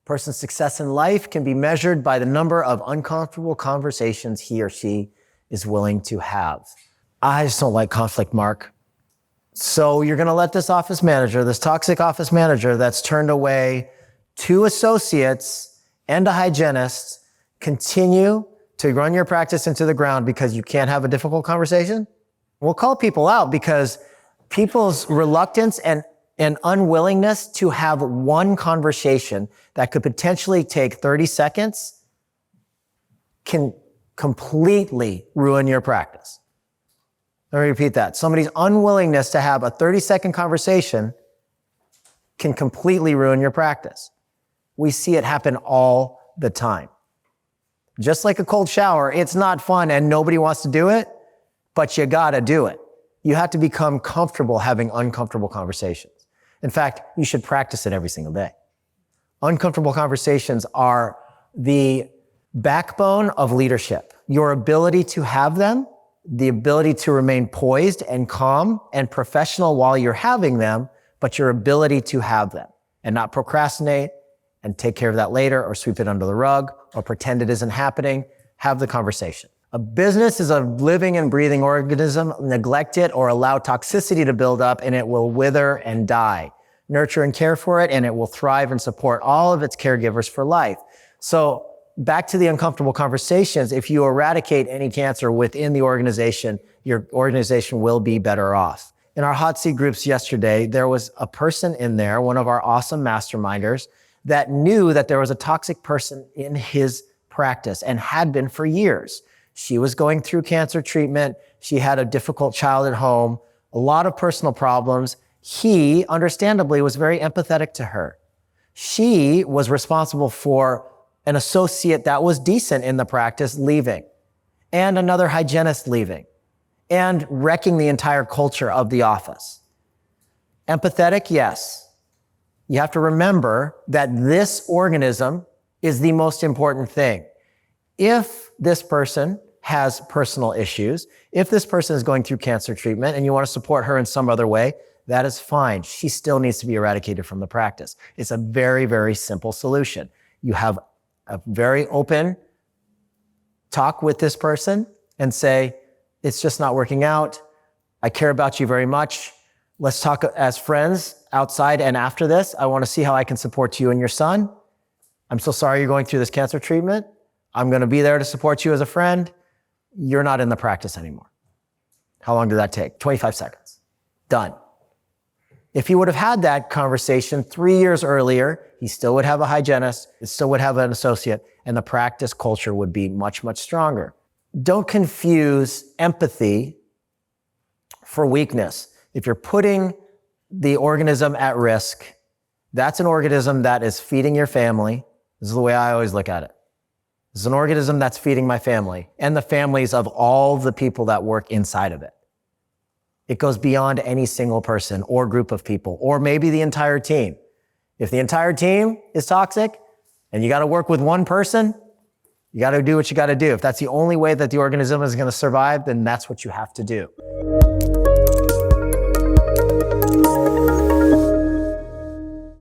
Person's success in life can be measured by the number of uncomfortable conversations he or she is willing to have. I just don't like conflict, Mark. So you're going to let this office manager, this toxic office manager that's turned away 2 associates and a hygienist, continue to run your practice into the ground because you can't have a difficult conversation? We'll call people out because people's reluctance and unwillingness to have one conversation that could potentially take 30 seconds can completely ruin your practice. Let me repeat that. Somebody's unwillingness to have a 30-second conversation can completely ruin your practice. We see it happen all the time. Just like a cold shower, it's not fun and nobody wants to do it, but you gotta do it. You have to become comfortable having uncomfortable conversations. In fact, you should practice it every single day. Uncomfortable conversations are the backbone of leadership. Your ability to have them, the ability to remain poised and calm and professional while you're having them, but your ability to have them and not procrastinate and take care of that later or sweep it under the rug or pretend it isn't happening. Have the conversation. A business is a living and breathing organism. Neglect it or allow toxicity to build up and it will wither and die. Nurture and care for it and it will thrive and support all of its caregivers for life. So back to the uncomfortable conversations, if you eradicate any cancer within the organization, your organization will be better off. In our hot seat groups yesterday, there was a person in there, one of our awesome masterminders, that knew that there was a toxic person in his practice and had been for years. She was going through cancer treatment. She had a difficult child at home, a lot of personal problems. He, understandably, was very empathetic to her. She was responsible for an associate that was decent in the practice leaving, and another hygienist leaving, and wrecking the entire culture of the office. Empathetic, yes. You have to remember that this organism is the most important thing. If this person has personal issues, if this person is going through cancer treatment and you want to support her in some other way, that is fine. She still needs to be eradicated from the practice. It's a very, very simple solution. You have a very open talk with this person and say, it's just not working out. I care about you very much. Let's talk as friends outside and after this. I want to see how I can support you and your son. I'm so sorry you're going through this cancer treatment. I'm going to be there to support you as a friend. You're not in the practice anymore. How long did that take? 25 seconds. Done. If he would have had that conversation 3 years earlier, he still would have a hygienist, he still would have an associate, and the practice culture would be much, much stronger. Don't confuse empathy for weakness. If you're putting the organism at risk, that's an organism that is feeding your family. This is the way I always look at it. This is an organism that's feeding my family and the families of all the people that work inside of it. It goes beyond any single person or group of people, or maybe the entire team. If the entire team is toxic and you got to work with one person, you got to do what you got to do. If that's the only way that the organism is going to survive, then that's what you have to do.